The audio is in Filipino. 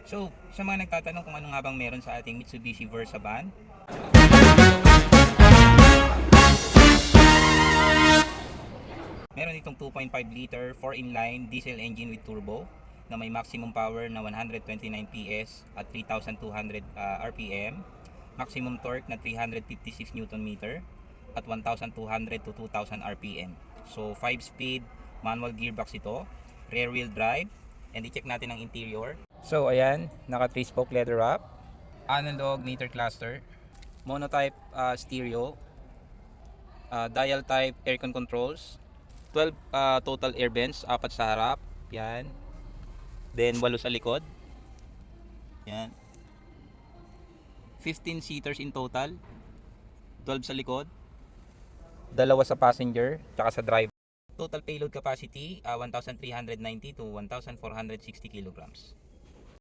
So, sa mga nagtatanong kung ano nga bang meron sa ating Mitsubishi Versa van, meron itong 2.5 liter 4 inline diesel engine with turbo na may maximum power na 129 PS at 3,200 RPM, maximum torque na 356 Newton meter at 1,200 to 2,000 RPM. So 5 speed manual gearbox ito, rear wheel drive, and i-check natin ang interior. So ayan, naka 3 spoke leather wrap, analog meter cluster, monotype stereo, dial type aircon controls, 12 total air vents, 4 sa harap, yan. Then 8 sa likod. Yan. 15 seaters in total. 12 sa likod, 2 sa passenger, tsaka sa driver. Total payload capacity 1,390 to 1,460 kilograms.